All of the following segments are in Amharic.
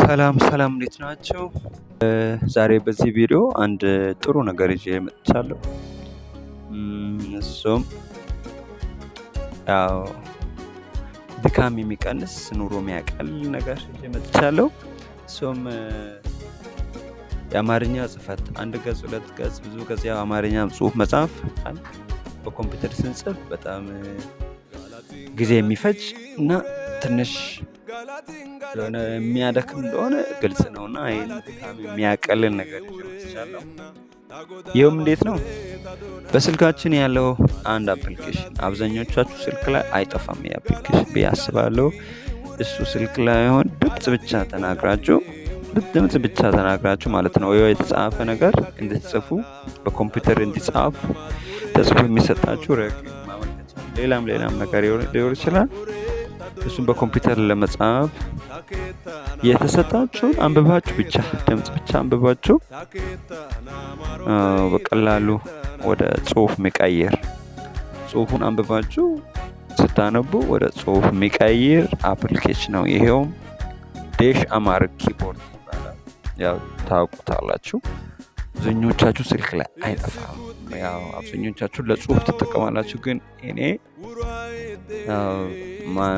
ሰላም እንዴት ናቸው? ዛሬ በዚህ ቪዲዮ አንድ ጥሩ ነገር ይዤ መጥቻለሁ። እሱም ያው ድካም የሚቀንስ ኑሮ የሚያቀል ነገር ይዤ መጥቻለሁ። እሱም የአማርኛ ጽፈት አንድ ገጽ ሁለት ገጽ ብዙ ገጽ ያው አማርኛ ጽሁፍ መጻፍ በኮምፒውተር ስንጽፍ በጣም ጊዜ የሚፈጅ እና ትንሽ ለሆነ የሚያደክም እንደሆነ ግልጽ ነውና ይሄን ድካም የሚያቀልል ነገር ይችላል። ይሄም እንዴት ነው? በስልካችን ያለው አንድ አፕሊኬሽን አብዛኞቻችሁ ስልክ ላይ አይጠፋም። ይሄ አፕሊኬሽን ቢያስባለው እሱ ስልክ ላይ ሆን ድምጽ ብቻ ተናግራችሁ ማለት ነው። ወይ የተጻፈ ነገር እንድትጽፉ በኮምፒውተር እንዲጻፉ ተጽፎ የሚሰጣችሁ ረቂቅ ማመልከቻ ሌላም ነገር ሊሆን ይችላል። እሱን በኮምፒውተር ለመጻፍ የተሰጣችሁን አንብባችሁ ብቻ ድምጽ ብቻ አንብባችሁ በቀላሉ ወደ ጽሁፍ የሚቀይር ጽሁፉን አንብባችሁ ስታነቡ ወደ ጽሁፍ የሚቀይር አፕሊኬሽን ነው። ይሄውም ዴሽ አማርክ ኪቦርድ ይባላል። ያው ታውቁታላችሁ። አብዛኞቻችሁ ስልክ ላይ አይጠፋም። ያው አብዛኞቻችሁ ለጽሁፍ ትጠቀማላችሁ፣ ግን እኔ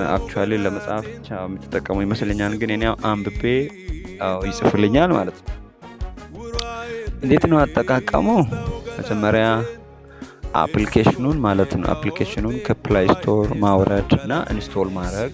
አክቹአሊ ለመጻፍ ብቻ የምትጠቀሙ ይመስለኛል። ግን እኔ አንብቤ ይጽፍልኛል ማለት ነው። እንዴት ነው አጠቃቀሙ? መጀመሪያ አፕሊኬሽኑን ማለት ነው አፕሊኬሽኑን ከፕላይ ስቶር ማውረድ እና ኢንስቶል ማድረግ።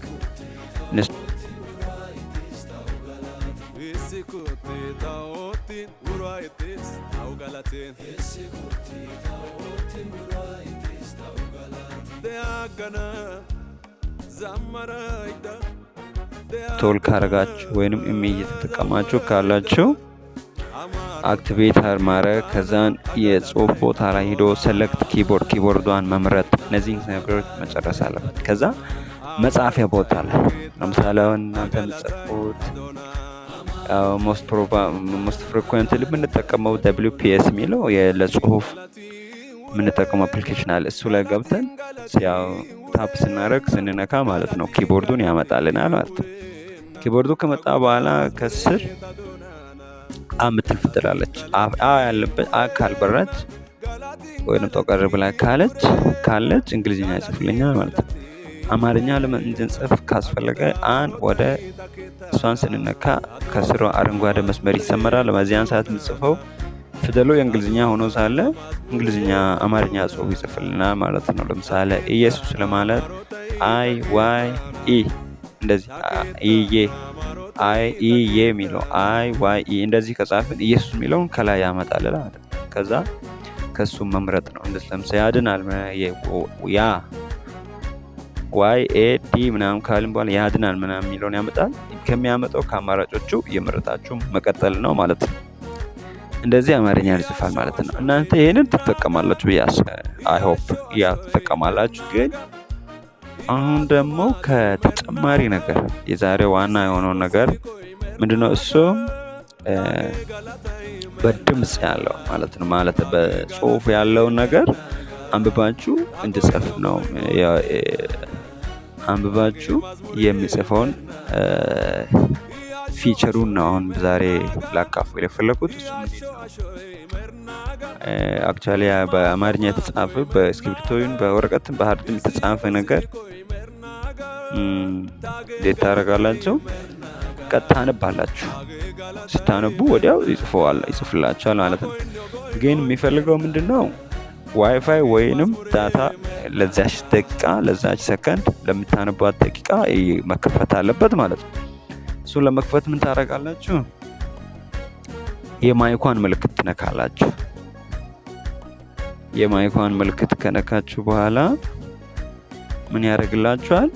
ኢንስቶል ካረጋችሁ ወይንም ኢሜል እየተጠቀማችሁ ካላችሁ አክቲቬተር ማድረግ፣ ከዛን የጽሁፍ ቦታ ላይ ሄዶ ሰሌክት ኪቦርዷን መምረጥ፣ እነዚህን ነገሮች መጨረስ አለበት። ከዛ መጻፊያ ቦታ ላይ ለምሳሌ እናንተ የምትጽፉት ሞስት ፍሪኩዌንትሊ የምንጠቀመው WPS የሚለው ለጽሁፍ የምንጠቀመው አፕሊኬሽን አለ። እሱ ላይ ገብተን ያው ታፕ ስንነካ ማለት ነው ኪቦርዱን ያመጣልናል ማለት ነው። ኪቦርዱ ከመጣ በኋላ ከስር የምትል ፊደል አለች። ያለበት ካልበረች ወይንም ጠቆር ብላ ካለች እንግሊዝኛ ይጽፍልኛል ማለት ነው። አማርኛ እንድንጽፍ ካስፈለገ ወደ እሷን ስንነካ ከስሯ አረንጓዴ መስመር ይሰመራል። በዚያን ሰዓት የምጽፈው ፊደሉ የእንግሊዝኛ ሆኖ ሳለ እንግሊዝኛ አማርኛ ጽሁፍ ይጽፍልናል ማለት ነው። ለምሳሌ ኢየሱስ ለማለት IYE እንደዚህ ኢየ የሚለው IYE እንደዚህ ከጻፍን ኢየሱስ የሚለውን ከላይ ያመጣልናል ማለት ነው። ከዛ ከሱ መምረጥ ነው። ለምሳሌ ያድናል ያ YAD ምናምን ካልን በኋላ ያድናል ምናምን የሚለውን ያመጣል። ከሚያመጣው ከአማራጮቹ እየመረጣችሁ መቀጠል ነው ማለት ነው። እንደዚህ አማርኛ ይጽፋል ማለት ነው። እናንተ ይሄንን ትጠቀማላችሁ አይ ሆፕ ትጠቀማላችሁ። ግን አሁን ደግሞ ከተጨማሪ ነገር የዛሬ ዋና የሆነው ነገር ምንድነው? እሱም በድምጽ ያለው ማለት ነው። ማለት በጽሁፍ ያለውን ነገር አንብባችሁ እንድጽፍ ነው። አንብባችሁ የሚጽፈውን ፊቸሩን ነው አሁን ዛሬ ላካፍል የፈለኩት። እሱ አክቹአሊ በአማርኛ የተጻፈ በስክሪፕቶን በወረቀትም በሃርድም የተጻፈ ነገር እንዴት ታደርጋላችሁ? ቀጥታ አነባላችሁ። ስታነቡ ወዲያው ይጽፍላችኋል ማለት ነው። ግን የሚፈልገው ምንድነው? ዋይፋይ ወይንም ዳታ ለዛች ደቂቃ ለዛች ሰከንድ ለምታነቧት ደቂቃ መከፈት አለበት ማለት ነው። እሱን ለመክፈት ምን ታደርጋላችሁ? የማይኳን ምልክት ትነካላችሁ። የማይኳን ምልክት ከነካችሁ በኋላ ምን ያደርግላችኋል?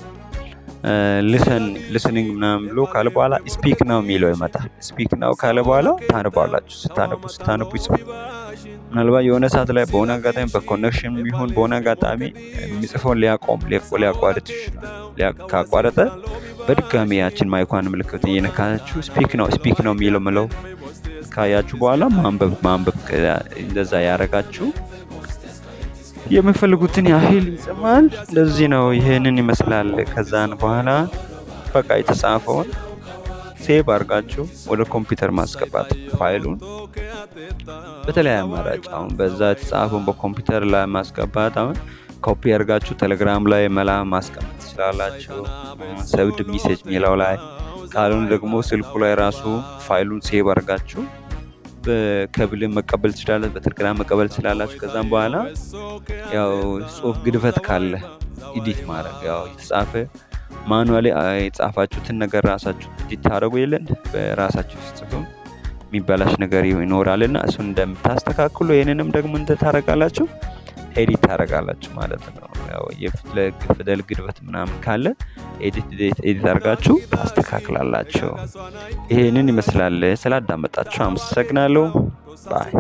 ሊሰኒንግ ምናምን ብሎ ካለ በኋላ ስፒክ ነው የሚለው ይመጣል። ስፒክ ነው ካለ በኋላ ታነባላችሁ። ስታነቡ ይጽፋል። ምናልባት የሆነ ሰዓት ላይ በሆነ አጋጣሚ በኮኔክሽን ይሁን በሆነ አጋጣሚ የሚጽፈውን ሊያቋርጥ ይችላል። ካቋረጠ በድጋሚ ያችን ማይኳን ምልክት እየነካችሁ ስፒክ ነው የሚለው ካያችሁ በኋላ ማንበብ እንደዛ ያደረጋችሁ የምፈልጉትን ያህል ይጽፋል። እንደዚህ ነው። ይሄንን ይመስላል። ከዛን በኋላ በቃ የተጻፈውን ሴቭ አድርጋችሁ ወደ ኮምፒውተር ማስገባት ፋይሉን በተለያየ አማራጭ አሁን በዛ የተጻፈውን በኮምፒውተር ላይ ማስገባት አሁን ኮፒ አድርጋችሁ ቴሌግራም ላይ ማስቀመጥ ትችላላችሁ። ሰብድ ሜሴጅ ሚለው ላይ ካልሆነ ደግሞ ስልኩ ላይ ራሱ ፋይሉን ሴቭ አድርጋችሁ በከብል መቀበል ትችላላችሁ፣ በቴሌግራም መቀበል ትችላላችሁ። ከዛም በኋላ ያው ጽሁፍ ግድፈት ካለ ኤዲት ማድረግ ያው የተጻፈ ማኑዋሊ የጻፋችሁትን ነገር ራሳችሁ ኤዲት ታደርጉ የለን በራሳችሁ ጽፉ የሚበላሽ ነገር ይኖራልና እሱን እንደምታስተካክሉ ይሄንንም ደግሞ ታረጋላችሁ ኤዲት ታረጋላችሁ ማለት ነው። ያው የፊደል ግድፈት ምናምን ካለ ኤዲት አድርጋችሁ ታስተካክላላችሁ። ይሄንን ይመስላል። ስላዳመጣችሁ አመሰግናለሁ። ባይ